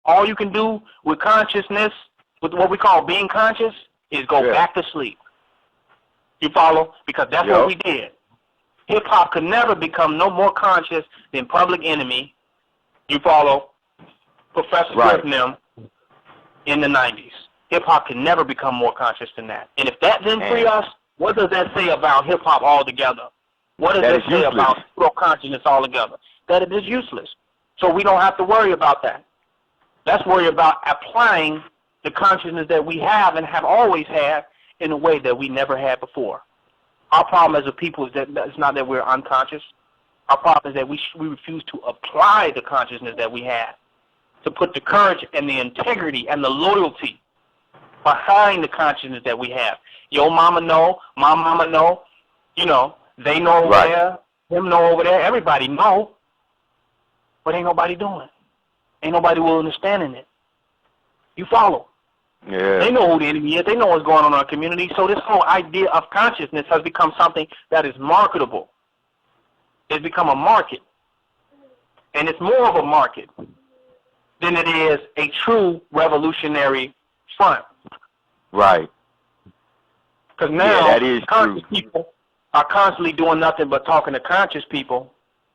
All you can do with consciousness, with what we call being conscious, is go back to sleep. You follow? Because that's what we did. Hip-hop could never become no more conscious than Public Enemy. You follow? Professor Griff and them in the 90s. Hip-hop can never become more conscious than that. And if that didn't free us, what does that say about hip-hop altogether? What does that say about consciousness altogether? That it is useless. So we don't have to worry about that. Let's worry about applying the consciousness that we have and have always had in a way that we never had before. Our problem as a people is that it's not that we're unconscious. Our problem is that we refuse to apply the consciousness that we have, to put the courage and the integrity and the loyalty behind the consciousness that we have. Your mama know, my mama know, you know, they know over there, them know over there, everybody know, but ain't nobody doing it. Ain't nobody willing to stand in it. You follow? Yeah. They know who the enemy is. They know what's going on in our community. So this whole idea of consciousness has become something that is marketable. It's become a market. And it's more of a market than it is a true revolutionary front. Right. Because now conscious people are constantly doing nothing but talking to conscious people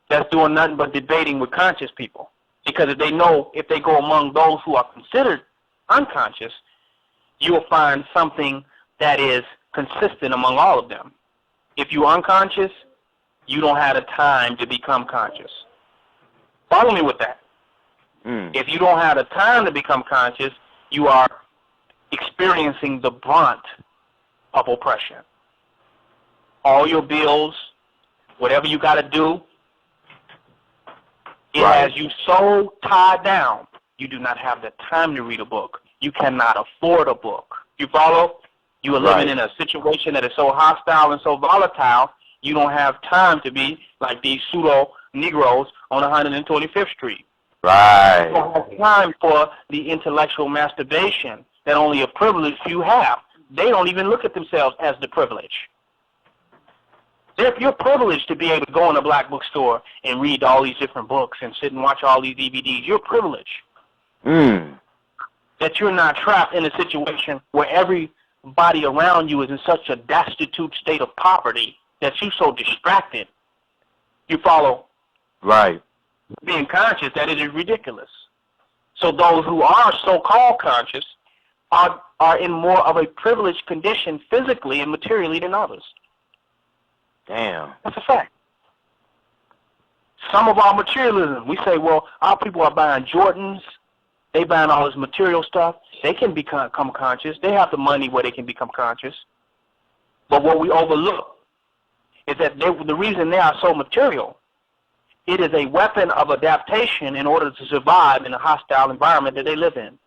that's doing nothing but debating with conscious people. Because if they know, if they go among those who are considered unconscious, you will find something that is consistent among all of them. If you're unconscious, you don't have the time to become conscious. Follow me with that. If you don't have the time to become conscious, you are experiencing the brunt of oppression. All your bills, whatever you got to do, it has you so tied down, you do not have the time to read a book. You cannot afford a book. You follow? You are living in a situation that is so hostile and so volatile, you don't have time to be like these pseudo-Negroes on 125th Street. Right. You don't have time for the intellectual masturbation that only a privileged few have. They don't even look at themselves as the privileged. If you're privileged to be able to go in a black bookstore and read all these different books and sit and watch all these DVDs, you're privileged. That you're not trapped in a situation where everybody around you is in such a destitute state of poverty that you're so distracted. You follow? Right. Being conscious, that it is ridiculous. So those who are so-called conscious are in more of a privileged condition physically and materially than others. Damn. That's a fact. Some of our materialism, we say, well, our people are buying Jordans, they buying all this material stuff, they can become conscious, they have the money where they can become conscious. But what we overlook is that the reason they are so material, it is a weapon of adaptation in order to survive in a hostile environment that they live in.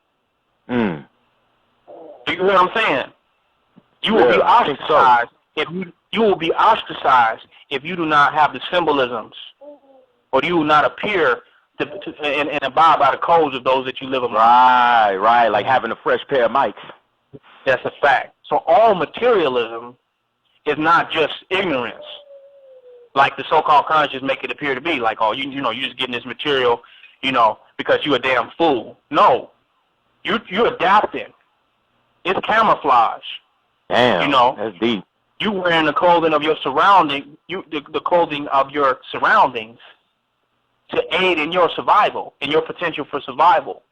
Do you hear what I'm saying? You will be ostracized you will be ostracized if you do not have the symbolisms, or you will not appear and abide by the codes of those that you live among. Right, like having a fresh pair of mics. That's a fact. So all materialism is not just ignorance, like the so-called conscious make it appear to be. Like, oh, you know, you're just getting this material, you know, because you're a damn fool. No, you're adapting. It's camouflage. Damn, you know, that's deep. You wearing the clothing of your surrounding, the clothing of your surroundings to aid in your survival, in your potential for survival.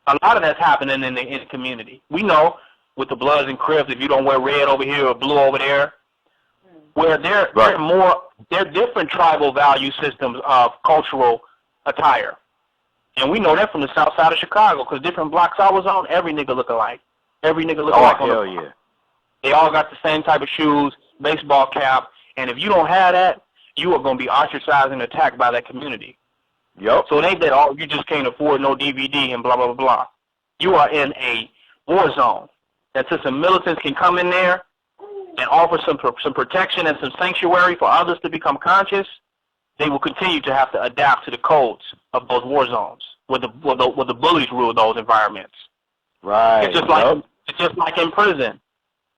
A lot of that's happening in the community. We know with the Bloods and Crips, if you don't wear red over here or blue over there, where they're different tribal value systems of cultural attire. And we know that from the south side of Chicago, because different blocks I was on, every nigga look alike. Every nigga look alike. Oh, hell yeah. They all got the same type of shoes, baseball cap, and if you don't have that, you are going to be ostracized and attacked by that community. Yep. So it ain't that, oh, you just can't afford no DVD and blah, blah, blah, blah. You are in a war zone. And since the militants can come in there and offer some protection and some sanctuary for others to become conscious, they will continue to have to adapt to the codes of those war zones, where the bullies rule those environments. Right. It's just like in prison.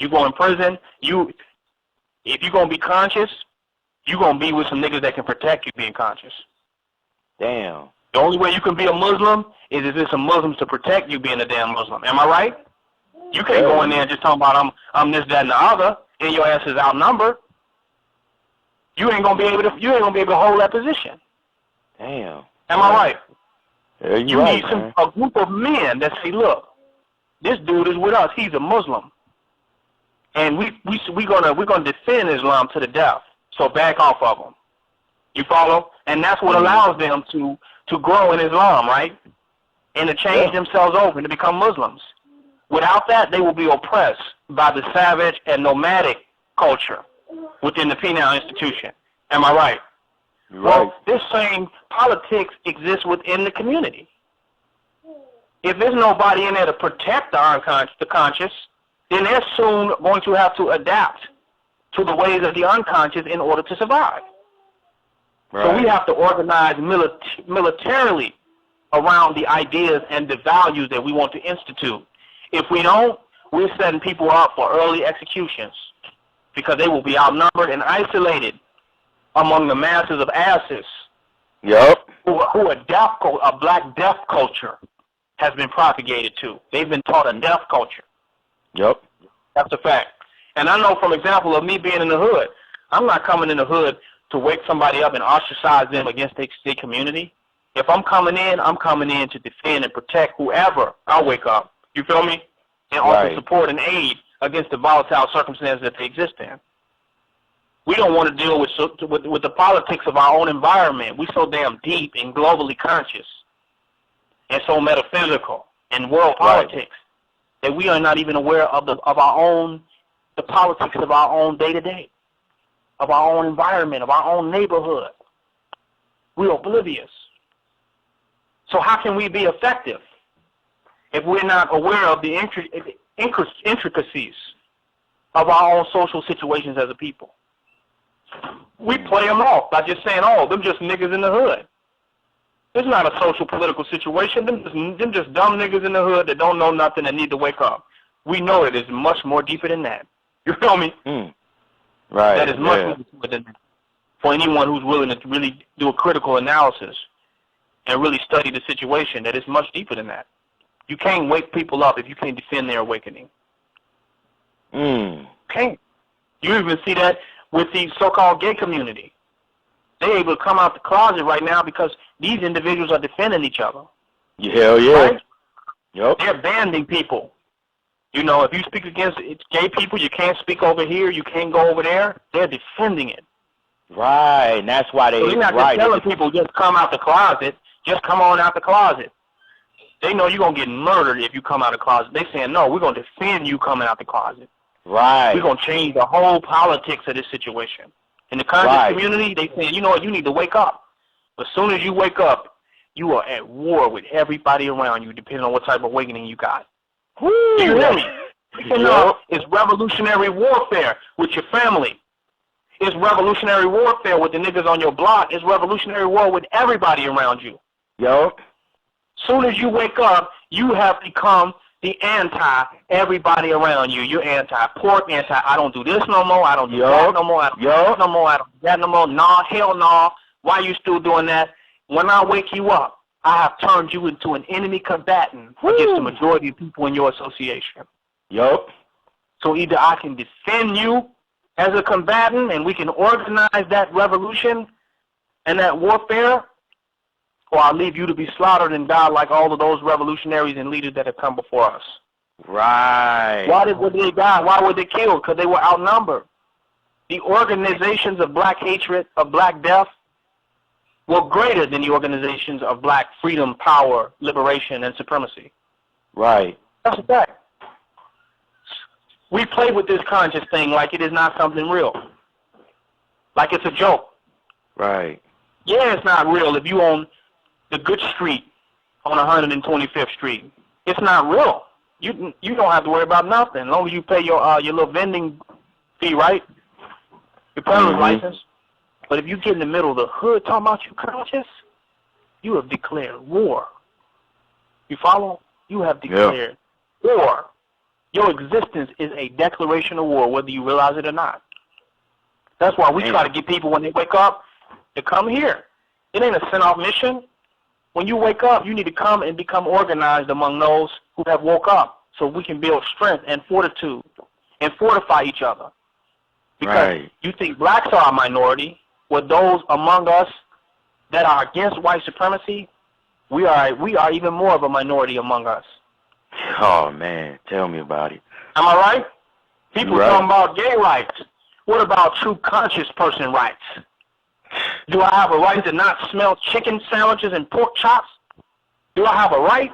You go in prison, if you're going to be conscious, you're going to be with some niggas that can protect you being conscious. Damn. The only way you can be a Muslim is if there's some Muslims to protect you being a damn Muslim. Am I right? You can't go in there and just talk about I'm this, that, and the other, and your ass is outnumbered. You ain't gonna be able to hold that position. Damn. Am I right? Yeah, you right, need a group of men that say, look, this dude is with us. He's a Muslim, and we're gonna defend Islam to the death. So back off of them. You follow? And that's what allows them to grow in Islam, right? And to change themselves over and to become Muslims. Without that, they will be oppressed by the savage and nomadic culture within the penal institution. Am I right? Right. Well, this same politics exists within the community. If there's nobody in there to protect the conscious, then they're soon going to have to adapt to the ways of the unconscious in order to survive. Right. So we have to organize militarily around the ideas and the values that we want to institute. If we don't, we're setting people up for early executions because they will be outnumbered and isolated among the masses of asses. Yep. Who a black deaf culture has been propagated to. They've been taught a deaf culture. Yep. That's a fact. And I know from example of me being in the hood, I'm not coming in the hood to wake somebody up and ostracize them against their community. If I'm coming in to defend and protect whoever I wake up. You feel me? And also support and aid against the volatile circumstances that they exist in. We don't want to deal with the politics of our own environment. We're so damn deep and globally conscious and so metaphysical in world politics that we are not even aware of the politics of our own day-to-day, of our own environment, of our own neighborhood. We're oblivious. So how can we be effective if we're not aware of the intricacies of our own social situations as a people? We play them off by just saying, oh, them just niggas in the hood. It's not a social political situation. Them just dumb niggas in the hood that don't know nothing and need to wake up. We know it is much more deeper than that. You feel me? Right. That is much more deeper than that. For anyone who's willing to really do a critical analysis and really study the situation, that is much deeper than that. You can't wake people up if you can't defend their awakening. Can't. You even see that with the so-called gay community. They're able to come out the closet right now because these individuals are defending each other. Hell yeah. Right? Yep. They're banding people. You know, if you speak against gay people, you can't speak over here, you can't go over there. They're defending it. Right, and that's why So they're not just telling people just come out the closet, just come on out the closet. They know you're going to get murdered if you come out the closet. They're saying, no, we're going to defend you coming out the closet. Right. We're going to change the whole politics of this situation. In the conscious community, they saying, you know what, you need to wake up. As soon as you wake up, you are at war with everybody around you, depending on what type of awakening you got. Woo. Do you hear me? You know, it's revolutionary warfare with your family. It's revolutionary warfare with the niggas on your block. It's revolutionary war with everybody around you. Yep. Soon as you wake up, you have become the anti-everybody around you. You're anti-pork, I don't do this no more, I don't do that no more, I don't do this no more, I don't do that no more. Nah, hell no. Why you still doing that? When I wake you up, I have turned you into an enemy combatant against the majority of people in your association. Yep. So either I can defend you as a combatant and we can organize that revolution and that warfare, or I'll leave you to be slaughtered and die like all of those revolutionaries and leaders that have come before us. Right. Why would they die? Why were they killed? Because they were outnumbered. The organizations of black hatred, of black death, were greater than the organizations of black freedom, power, liberation, and supremacy. Right. That's a fact. We play with this conscious thing like it is not something real. Like it's a joke. Right. Yeah, it's not real if you own the good street on 125th Street. It's not real. You don't have to worry about nothing as long as you pay your little vending fee, right? Your peddler's license. But if you get in the middle of the hood talking about you conscious, you have declared war. You follow? You have declared war. Your existence is a declaration of war, whether you realize it or not. That's why we try to get people when they wake up to come here. It ain't a sent-off mission. when you wake up, you need to come and become organized among those who have woke up, so we can build strength and fortitude and fortify each other. Because you think blacks are a minority, with those among us that are against white supremacy, we are even more of a minority among us. Oh man, tell me about it. Am I right? People talking about gay rights. What about true conscious person rights? Do I have a right to not smell chicken sandwiches and pork chops? Do I have a right?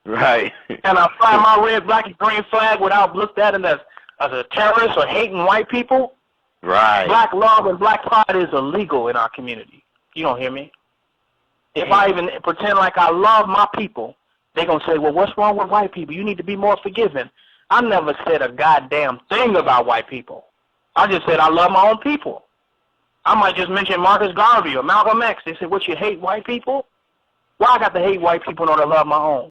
Right. Can I fly my red, black, and green flag without looked at as a terrorist or hating white people? Right. Black love and black pride is illegal in our community. You don't hear me? If I even pretend like I love my people, they're going to say, well, what's wrong with white people? You need to be more forgiving. I never said a goddamn thing about white people. I just said I love my own people. I might just mention Marcus Garvey or Malcolm X. They said, what, you hate white people? Why I got to hate white people in order to love my own?